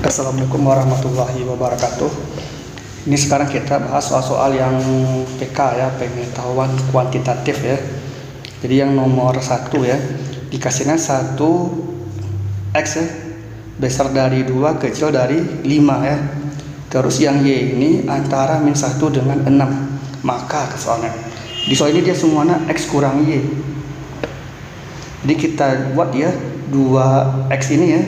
Assalamualaikum warahmatullahi wabarakatuh. Ini sekarang kita bahas soal-soal yang PK ya, pengetahuan kuantitatif ya. Jadi yang nomor 1 ya, dikasihnya 1 X ya, besar dari 2 kecil dari 5 ya. Terus yang Y ini antara min 1 dengan 6. Maka soalnya di soal ini dia semuanya X kurang Y. Jadi kita buat ya 2X ini ya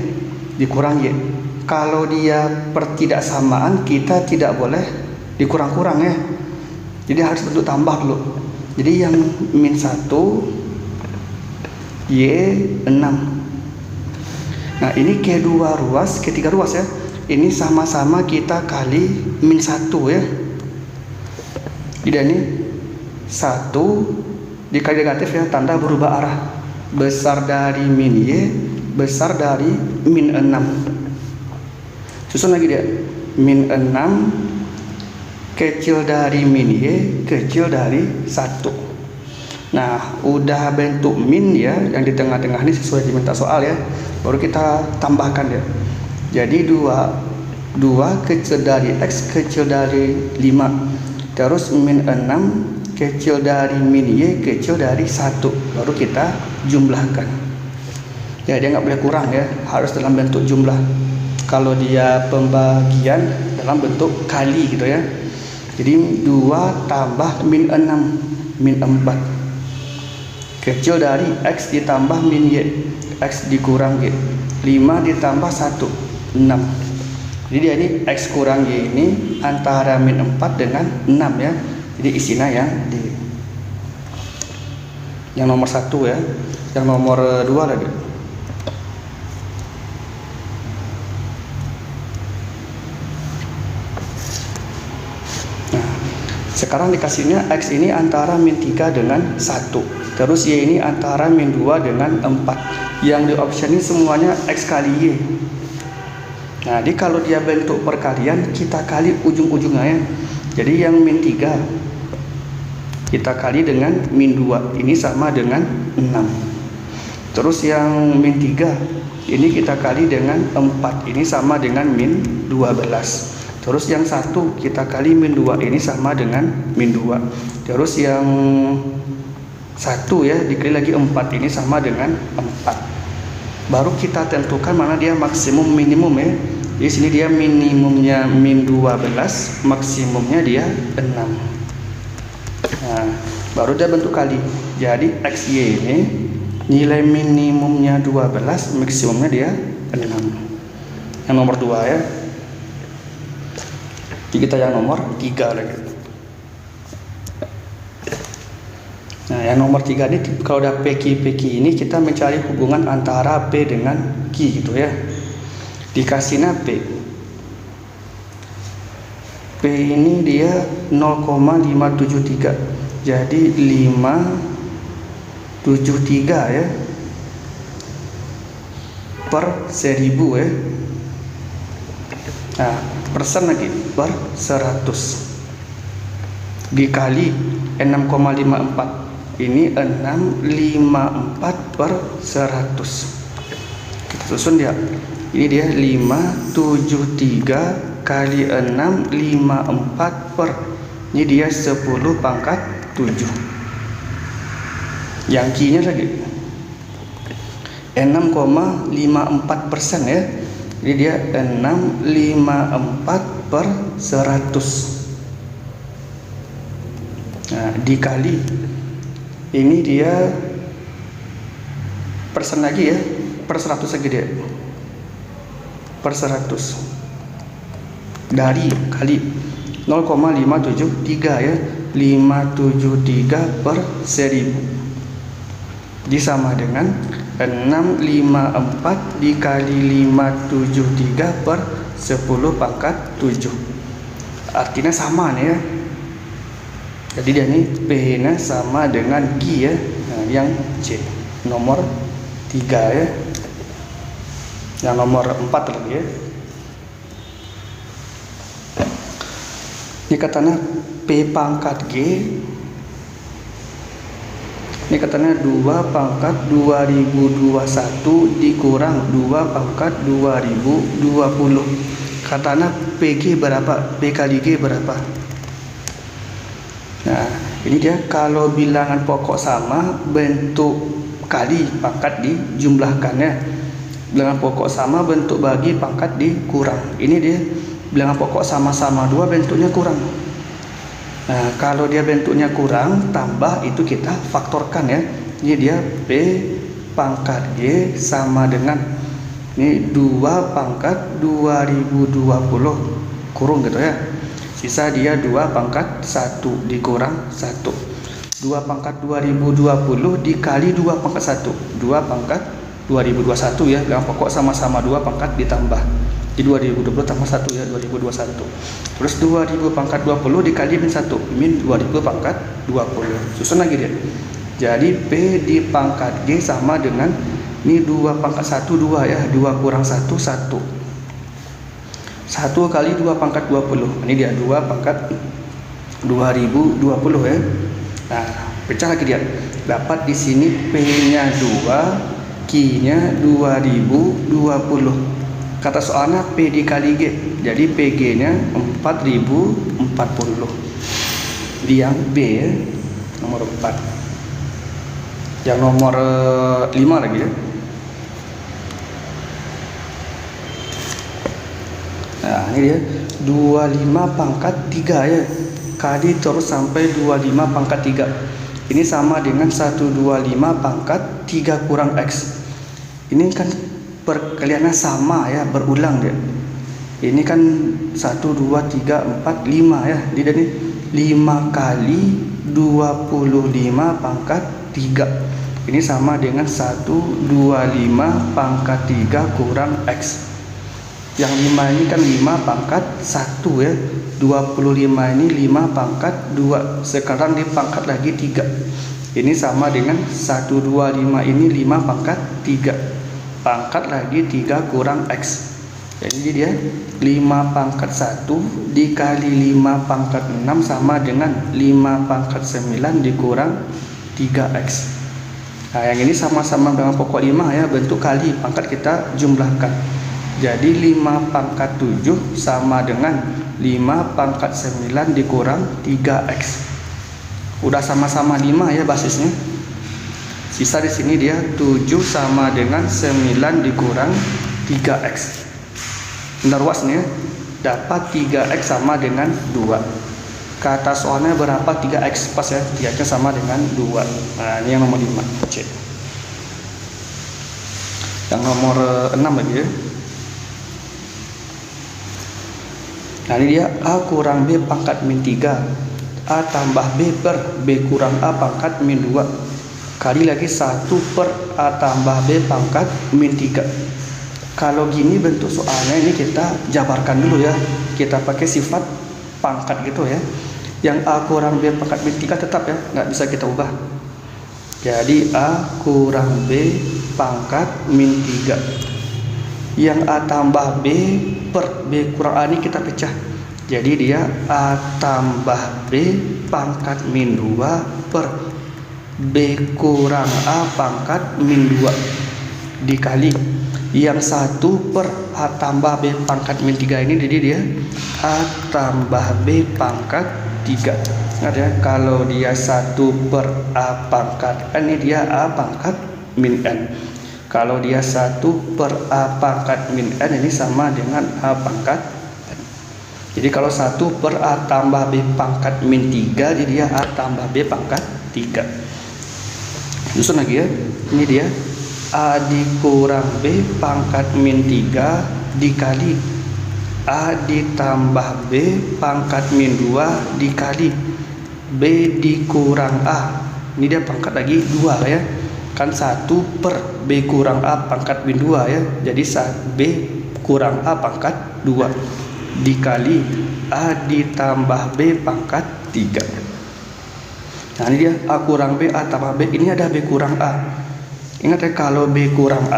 dikurang Y. Kalau dia pertidaksamaan, kita tidak boleh dikurang-kurang ya. Jadi harus bentuk tambah dulu. Jadi yang min 1 Y 6. Nah ini K2 ruas, K3 ruas ya. Ini sama-sama kita kali min 1 ya. Jadi ini 1 dikali negatif ya, tanda berubah arah. Besar dari min Y, besar dari min 6. Susun lagi dia, min 6 kecil dari min Y, kecil dari 1. Nah udah bentuk min ya, yang di tengah-tengah ini sesuai diminta soal ya. Baru kita tambahkan ya. Jadi 2 kecil dari X kecil dari 5. Terus min 6 kecil dari min Y, kecil dari 1. Baru kita jumlahkan. Ya dia nggak boleh kurang ya, harus dalam bentuk jumlah. Kalau dia pembagian dalam bentuk kali gitu ya. Jadi 2 tambah min 6, min 4 kecil dari X ditambah min Y, X dikurang Y. 5 ditambah 1, 6. Jadi dia ini X kurang Y ini antara min 4 dengan 6 ya. Jadi isinya yang D. Yang nomor 1 ya. Yang nomor 2 lagi. Sekarang dikasihnya X ini antara min 3 dengan 1. Terus Y ini antara min 2 dengan 4. Yang di option ini semuanya X kali Y. Nah, jadi kalau dia bentuk perkalian, kita kali ujung-ujungnya ya. Jadi yang min 3 kita kali dengan min 2. Ini sama dengan 6. Terus yang min 3 ini kita kali dengan 4. Ini sama dengan min 12. Terus yang 1 kita kali min 2, ini sama dengan min 2. Terus yang 1 ya dikali lagi 4, ini sama dengan 4. Baru kita tentukan mana dia maksimum minimum ya. Di sini dia minimumnya min 12, maksimumnya dia 6. Nah, baru dia bentuk kali. Jadi XY ini nilai minimumnya 12, maksimumnya dia 6. Yang nomor 2 ya. Jadi kita yang nomor 3 lagi. Nah yang nomor 3 ini kalau udah PQ ini kita mencari hubungan antara P dengan Q gitu ya. Dikasihnya P ini dia 0,573. Jadi 573 ya per 1000 ya. Nah persen lagi per 100 dikali 6,54. Ini 654 per 100. Kita susun dia. Ini dia 573 kali 654 per, ini dia 10 pangkat 7. Yang Q-nya lagi 6,54% ya. Jadi dia 654 per 100. Nah dikali, ini dia persen lagi ya, per 100 lagi dia, per 100 dari kali 0,573 ya, 573 per 1000 disama dengan 654 dikali 573 per 10 pangkat 7. Artinya sama nih ya. Jadi dia nih P nya sama dengan Q ya. Nah yang C nomor 3 ya. Yang nomor 4 lagi ya. Ini katanya P pangkat G Ini katanya 2 pangkat 2021 dikurang 2 pangkat 2020. Katanya PG berapa? P kali G berapa? Nah, ini dia kalau bilangan pokok sama, bentuk kali pangkat dijumlahkannya. Bilangan pokok sama, bentuk bagi pangkat dikurang. Ini dia bilangan pokok sama-sama 2, bentuknya kurang. Nah, kalau dia bentuknya kurang, tambah itu kita faktorkan ya. Ini dia P pangkat G sama dengan ini 2 pangkat 2020 kurung gitu ya. Sisa dia 2 pangkat 1 dikurang 1. 2 pangkat 2020 dikali 2 pangkat 1. 2 pangkat 2021 ya. Bilangan pokok sama-sama 2 pangkat ditambah. Di 2020 tambah 1 ya, 2021. Terus 2000 pangkat 20 dikali min 1, min 2000 pangkat 20. Susun lagi dia. Jadi P di pangkat G sama dengan ini 2 pangkat 1 2 ya, 2 kurang 1 1. 1 kali 2 pangkat 20. Ini dia 2 pangkat 2020 ya. Nah, pecah lagi dia. Dapat di sini P-nya 2, Q-nya 2020. Kata soalnya P dikali G, jadi PG-nya 4040. Di yang B ya, nomor 4. Yang nomor 5 lagi ya. Nah, ini dia 25 pangkat 3 ya. Kali terus sampai 25 pangkat 3. Ini sama dengan 125 pangkat 3 kurang X. Ini kan perkaliannya sama ya, berulang dia. Ini kan 1 2 3 4 5 ya. Jadi ini 5 kali 25 pangkat 3. Ini sama dengan 125 pangkat 3 kurang X. Yang 5 ini kan 5 pangkat 1 ya. 25 ini 5 pangkat 2. Sekarang dipangkat lagi 3. Ini sama dengan 125 ini 5 pangkat 3. Pangkat lagi 3 kurang X. Jadi dia 5 pangkat 1 dikali 5 pangkat 6 sama dengan 5 pangkat 9 dikurang 3X. Nah, yang ini sama-sama dengan pokok 5 ya, bentuk kali, pangkat kita jumlahkan. Jadi 5 pangkat 7 sama dengan 5 pangkat 9 dikurang 3X. Udah sama-sama 5 ya basisnya. Sisa di sini dia 7 sama dengan 9 dikurang 3X. Benar was nih ya. Dapat 3X sama dengan 2. Kata soalnya berapa 3X pas ya. 3X sama dengan 2. Nah, ini yang nomor 5. C. Yang nomor 6 lagi ya. Nah, ini dia A kurang B pangkat min 3. A tambah B per B kurang A pangkat min 2. Kali lagi 1 per A tambah B pangkat min 3. Kalau gini bentuk soalnya ini kita jabarkan dulu ya. Kita pakai sifat pangkat gitu ya. Yang A kurang B pangkat min 3 tetap ya, nggak bisa kita ubah. Jadi A kurang B pangkat min 3. Yang A tambah B per B kurang A ini kita pecah. Jadi dia A tambah B pangkat min 2 per B kurang A pangkat min 2 dikali yang 1 per A tambah B pangkat min 3 ini, jadi dia A tambah B pangkat 3. Ingat ya, kalau dia 1 per A pangkat N, ini dia A pangkat min N. Kalau dia 1 per A pangkat min N, ini sama dengan A pangkat N. Jadi kalau 1 per A tambah B pangkat min 3, jadi dia A tambah B pangkat 3. Susun lagi ya. Ini dia A dikurang B pangkat min 3 dikali A ditambah B pangkat min 2 dikali B dikurang A. Ini dia pangkat lagi 2 ya. Kan 1 per B kurang A pangkat min 2 ya. Jadi B kurang A pangkat 2 dikali A ditambah B pangkat 3. Nah, ini dia A kurang B, A tambah B. Ini ada B kurang A. Ingat ya, kalau B kurang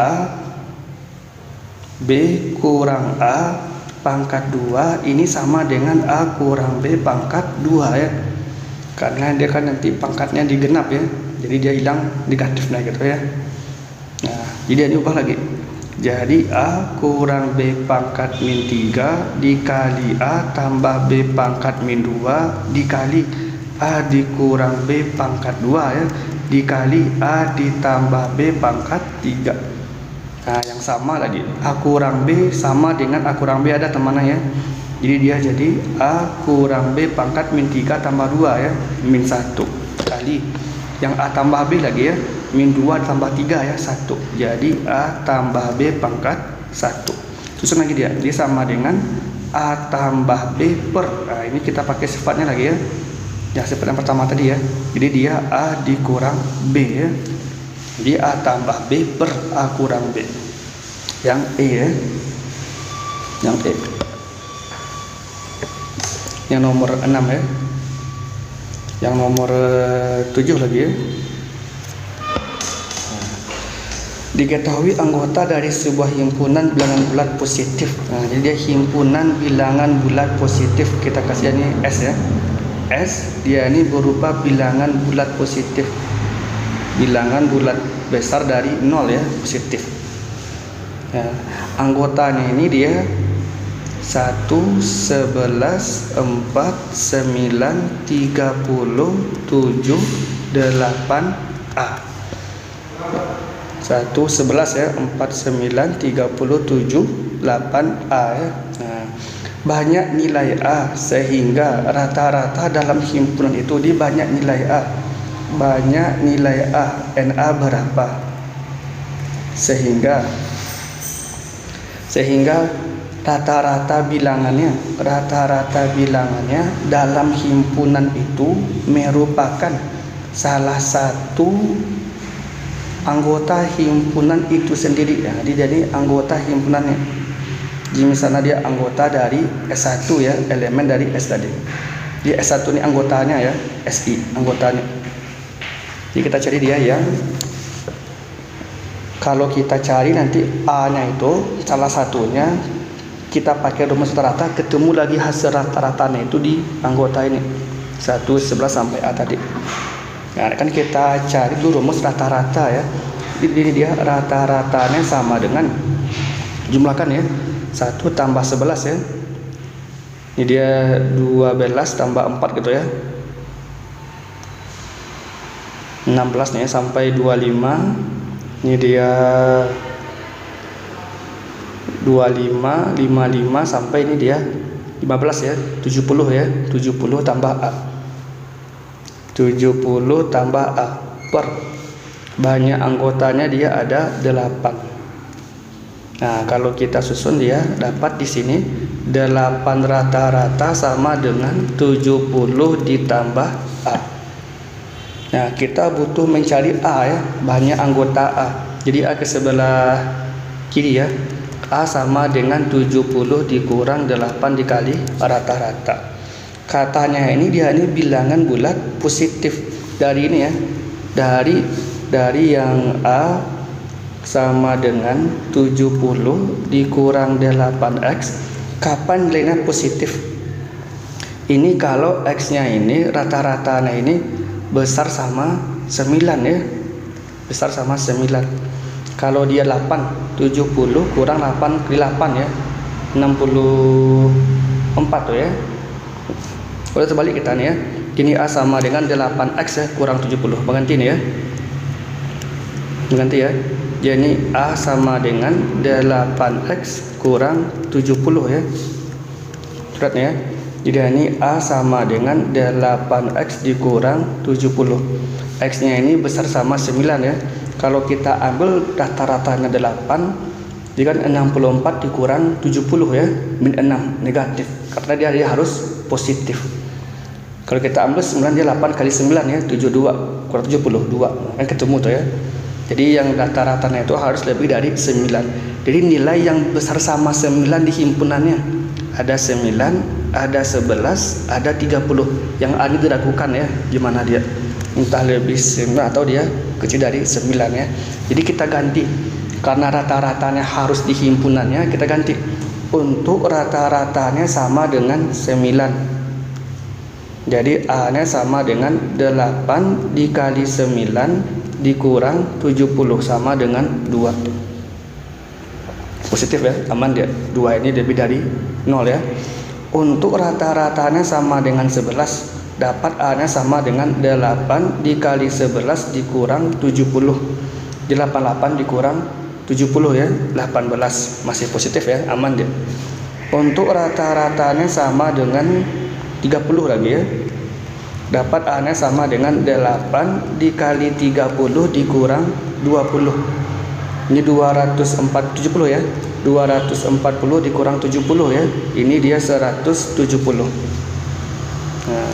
A pangkat 2 ini sama dengan A kurang B pangkat 2 ya. Karena dia kan nanti pangkatnya digenap ya. jadi dia hilang negatifnya gitu ya. Nah, jadi dia diubah lagi. Jadi A kurang B pangkat min 3 dikali A tambah B pangkat min 2 dikali A dikurang B pangkat 2 ya, dikali A ditambah B pangkat 3. Nah, yang sama lagi, A kurang B sama dengan A kurang B ada temannya ya. Jadi dia jadi A kurang B pangkat min 3 tambah 2 ya, min 1 kali yang A tambah B lagi ya, min 2 tambah 3 ya, 1. Jadi A tambah B pangkat 1. Susun lagi dia sama dengan A tambah B per. Nah, ini kita pakai sifatnya lagi ya. Ya, sifat yang pertama tadi ya. Jadi dia A dikurang B ya. Jadi A tambah B per A kurang B. Yang E ya. Yang E. Yang nomor 6 ya. Yang nomor 7 lagi ya. Diketahui anggota dari sebuah himpunan bilangan bulat positif. Nah, jadi dia himpunan bilangan bulat positif, kita kasih ini S ya. S dia ini berupa bilangan bulat positif. Bilangan bulat besar dari 0 ya, positif. Ya, anggotanya ini dia 1, 11, 4, 9, 30, 7, 8 A. 1, 11 ya, 4, 9, 30, 7, 8 A ya. Nah, banyak nilai A sehingga rata-rata dalam himpunan itu dia banyak nilai A. Banyak nilai A, NA berapa? Sehingga rata-rata bilangannya dalam himpunan itu merupakan salah satu anggota himpunan itu sendiri ya. Jadi anggota himpunannya. Jadi misalnya dia anggota dari S1 ya, elemen dari S tadi. Di S1 ini anggotanya ya, SI anggotanya. Jadi kita cari dia yang kalau kita cari nanti A-nya itu salah satunya kita pakai rumus rata, ketemu lagi hasil rata-ratanya itu di anggota ini 1, 11 sampai A tadi. Nah, kan kita cari dulu rumus rata-rata ya. Jadi dia rata-ratanya sama dengan jumlahkan ya, 1 tambah 11 ya. Ini dia 12 tambah 4 gitu ya, 16 nih ya, sampai 25. Ini dia 25, 55 sampai ini dia 15 ya, 70 ya, 70 tambah A. 70 tambah A per banyak anggotanya dia ada 8. Nah, kalau kita susun dia dapat di sini 8 rata-rata sama dengan 70 ditambah A. Nah, kita butuh mencari A ya, banyak anggota A. Jadi A ke sebelah kiri ya. A sama dengan 70 dikurang 8 dikali rata-rata. Katanya ini dia ini bilangan bulat positif dari ini ya. Dari yang A sama dengan 70 dikurang 8x, kapan nilainya positif? Ini kalau x-nya ini rata-ratanya ini besar sama 9 ya. Besar sama 9. Kalau dia 8, 70 kurang 8 kali 8 ya, 64 tuh ya. Boleh terbalik kita nih ya. Kini A sama dengan 8x ya, kurang 70. Mengganti nih ya. Mengganti ya. Jadi A sama dengan 8x kurang 70 ya. Suratnya ya. Jadi ini A sama dengan 8x dikurang 70. X-nya ini besar sama 9 ya. Kalau kita ambil rata-ratanya 8, jadi kan 64 dikurang 70 ya, min 6 negatif. Karena dia harus positif. Kalau kita ambil 9 dia 8 kali 9 ya, 72 kurang 72. Kan ketemu tuh ya. Jadi yang rata-ratanya itu harus lebih dari 9. Jadi nilai yang besar sama 9 di himpunannya ada 9, ada 11, ada 30. Yang A ini diragukan ya, gimana dia? Entah lebih 9 atau dia kecil dari 9 ya. Jadi kita ganti, karena rata-ratanya harus di himpunannya, kita ganti untuk rata-ratanya sama dengan 9. Jadi A-nya sama dengan 8 dikali 9 dikurang 70 sama dengan 2. Positif ya, aman dia. 2 ini lebih dari 0 ya. Untuk rata-ratanya sama dengan 11, dapat A-nya sama dengan 8 dikali 11 dikurang 70. Di 88 dikurang 70 ya, 18. Masih positif ya, aman dia. Untuk rata-ratanya sama dengan 30 lagi ya. Dapat A-nya sama dengan 8 dikali 30 dikurang 20. Ini 270 ya. 240 dikurang 70 ya. Ini dia 170. Nah,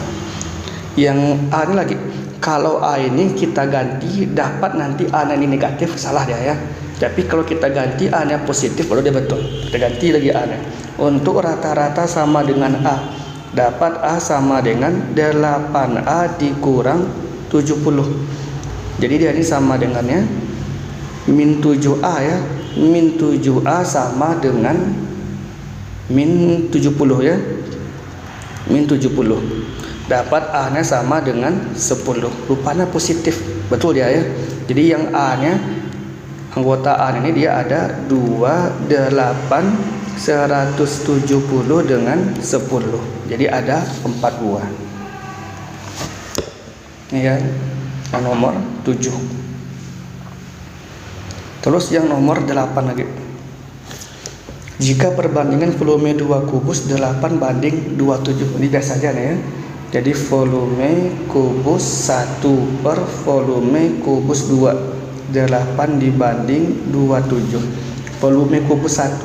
yang A ini lagi, kalau A ini kita ganti dapat nanti A-nya ini negatif, salah dia ya. Tapi kalau kita ganti A-nya positif baru dia betul. Kita ganti lagi A-nya. Untuk rata-rata sama dengan A, dapat A sama dengan 8A dikurang 70. Jadi dia ini sama dengannya min 7A ya. Min 7A sama dengan min 70 ya. Min 70. Dapat A-nya sama dengan 10. Rupanya positif. Betul dia ya. Jadi yang A-nya, anggota A ini dia ada 2, 8, 170 dengan 10. Jadi ada 4 buah. Ini ya, yang nomor 7. Terus yang nomor 8 lagi. Jika perbandingan volume 2 kubus 8 banding 27. Ini biasa aja nih ya. Jadi volume kubus 1 per volume kubus 2, 8 dibanding 27. Volume kubus 1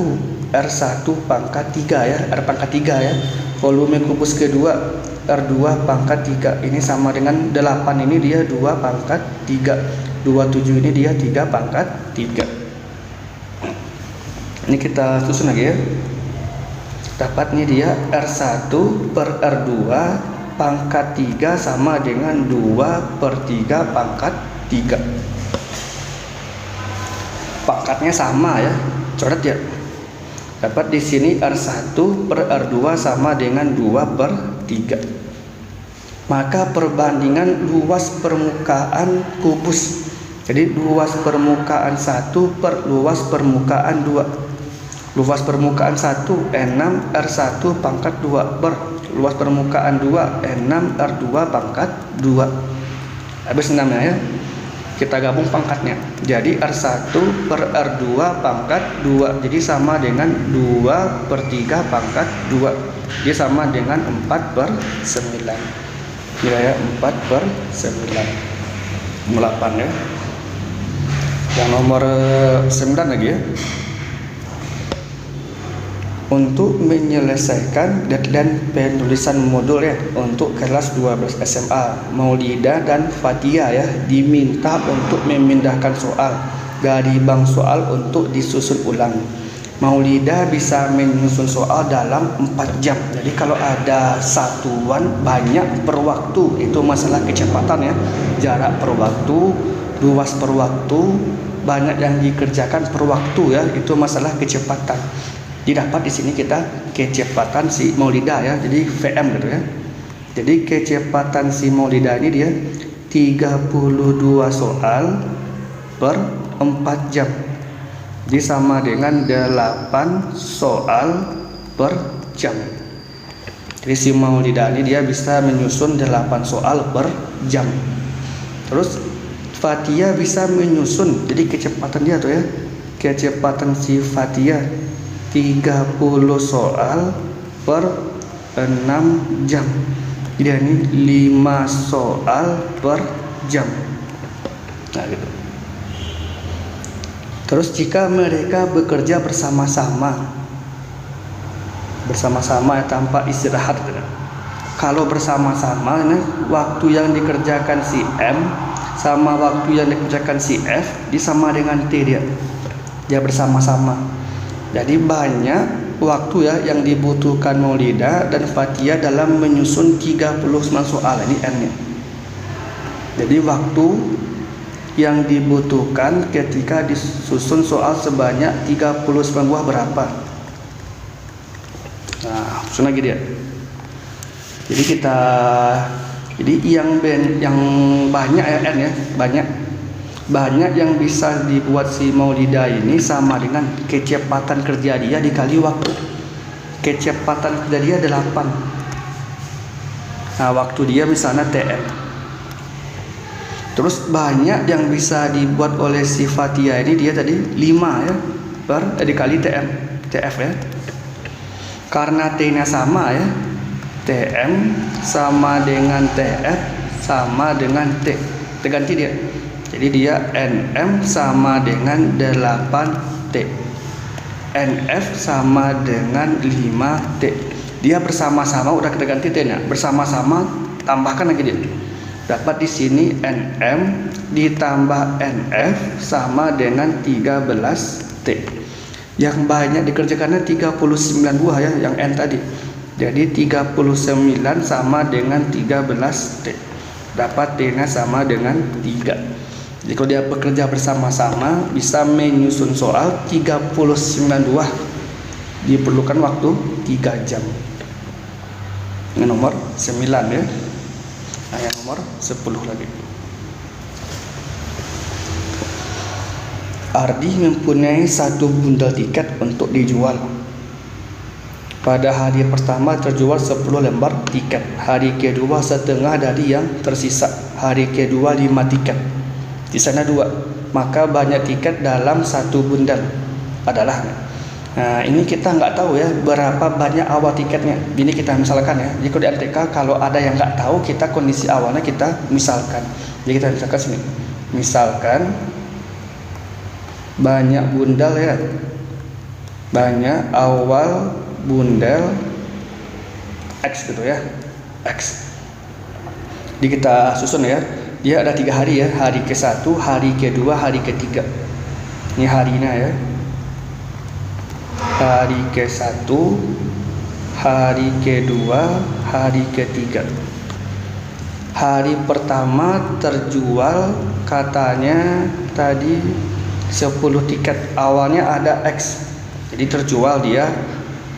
R1 pangkat 3 ya, R pangkat 3 ya. Volume kubus kedua R2 pangkat 3. Ini sama dengan 8 ini dia 2 pangkat 3. 27 ini dia 3 pangkat 3. Ini kita susun lagi ya. Dapat nih dia R1 per R2 pangkat 3 sama dengan 2 per 3 pangkat 3. Pangkatnya sama ya. Coret ya. Dapat di sini R1 per R2 sama dengan 2 per 3. Maka perbandingan luas permukaan kubus. Jadi luas permukaan 1 per luas permukaan 2. Luas permukaan 1 6 R1 pangkat 2 per luas permukaan 2 6 R2 pangkat 2. Habis 6 ya. Kita gabung pangkatnya. Jadi R1 per R2 pangkat 2. Jadi sama dengan 2 per 3 pangkat 2. Dia sama dengan 4 per 9. Kira ya, 4 per 9. 8 ya. Yang nomor 9 lagi ya. Untuk menyelesaikan deadline penulisan modul ya untuk kelas 12 SMA, Maulidah dan Fatia ya diminta untuk memindahkan soal dari bank soal untuk disusun ulang. Maulidah bisa menyusun soal dalam 4 jam. Jadi kalau ada satuan banyak per waktu, itu masalah kecepatan ya. Jarak per waktu, luas per waktu, banyak yang dikerjakan per waktu ya, itu masalah kecepatan. Didapat di sini kita kecepatan si Maulidah ya, jadi VM gitu ya. Jadi kecepatan si Maulidah ini dia 32 soal per 4 jam. Jadi sama dengan 8 soal per jam. Jadi si Maulidah ini dia bisa menyusun 8 soal per jam. Terus Fatia bisa menyusun, jadi kecepatan dia tuh ya. Kecepatan si Fatia 30 soal per 6 jam. Jadi ini 5 soal per jam. Nah gitu. Terus jika mereka bekerja bersama-sama ya, tanpa istirahat gitu. Kalau bersama-sama ini waktu yang dikerjakan si M sama waktu yang dikerjakan si F disama dengan T dia. Dia bersama-sama. Jadi banyak waktu ya yang dibutuhkan Maulidah dan Fatia dalam menyusun 39 soal. Ini N-nya. Jadi waktu yang dibutuhkan ketika disusun soal sebanyak 39 buah berapa? Nah, susun lagi dia. Jadi yang banyak ya N ya, banyak yang bisa dibuat si Maulida ini sama dengan kecepatan kerja dia dikali waktu. Kecepatan kerja dia 8. Nah, waktu dia misalnya TM. Terus banyak yang bisa dibuat oleh si Fathia ini, dia tadi 5 ya, dikali TF ya. Karena T-nya sama ya, TM sama dengan TF sama dengan T. Terganti dia. Jadi dia NM sama dengan 8T. NF sama dengan 5T. Dia bersama-sama udah kita ganti T-nya. Bersama-sama tambahkan lagi dia. Dapat di sini NM ditambah NF sama dengan 13T. Yang banyak dikerjakannya 39 buah ya, yang N tadi. Jadi 39 sama dengan 13T. Dapat T-nya sama dengan 3. Jadi kalau dia bekerja bersama-sama bisa menyusun soal 39 buah. Diperlukan waktu 3 jam. Ini nomor 9 ya. Nah, yang nomor 10 lagi. Ardi mempunyai 1 bundel tiket untuk dijual. Pada hari pertama terjual 10 lembar tiket. Hari kedua setengah dari yang tersisa. Hari kedua 5 tiket. Sisanya 2. Maka banyak tiket dalam 1 bundel adalah. Nah, ini kita nggak tahu ya berapa banyak awal tiketnya. Ini kita misalkan ya. Jadi di MTK kalau ada yang nggak tahu, kita kondisi awalnya kita misalkan. Jadi kita misalkan sini. Misalkan banyak bundel ya. Banyak awal bundel X gitu ya. X. Jadi kita susun ya. Dia ada 3 hari ya, hari ke-1, hari ke-2, hari ke-3. Ini harinya ya. Hari ke-1, hari ke-2, hari ke-3. Hari pertama terjual katanya tadi 10 tiket. Awalnya ada X. Jadi terjual dia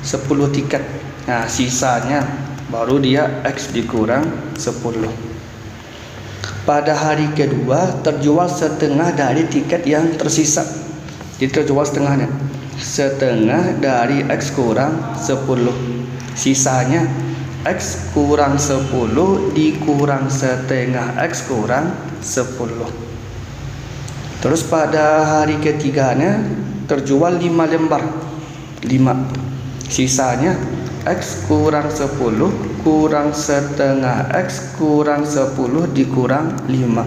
10 tiket. Nah, sisanya baru dia X dikurang 10. Pada hari kedua terjual setengah dari tiket yang tersisa. Jadi terjual setengahnya. Setengah dari X kurang 10. Sisanya X kurang 10 dikurang setengah X kurang 10. Terus pada hari ketiganya terjual 5 lembar. 5. Sisanya X kurang 10 kurang setengah X kurang 10 dikurang 5.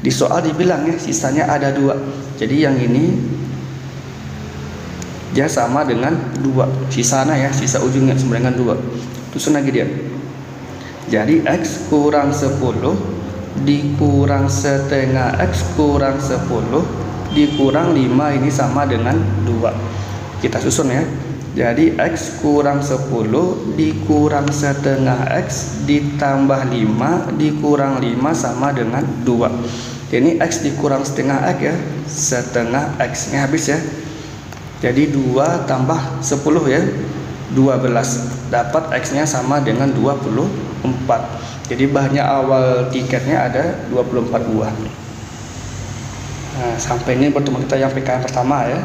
Di soal dibilang ya sisanya ada 2. Jadi yang ini dia sama dengan 2. Sisanya ya, sisa ujungnya sama dengan 2. Susun lagi dia. Jadi X kurang 10 dikurang setengah X kurang 10 dikurang 5 ini sama dengan 2. Kita susun ya. Jadi X kurang 10 dikurang setengah X ditambah 5 dikurang 5 sama dengan 2. Ini X dikurang setengah X ya, setengah X ini habis ya. Jadi 2 tambah 10 ya, 12. Dapat X nya sama dengan 24. Jadi banyak awal tiketnya ada 24 buah. Nah, sampai ini pertemuan kita yang PKM pertama ya.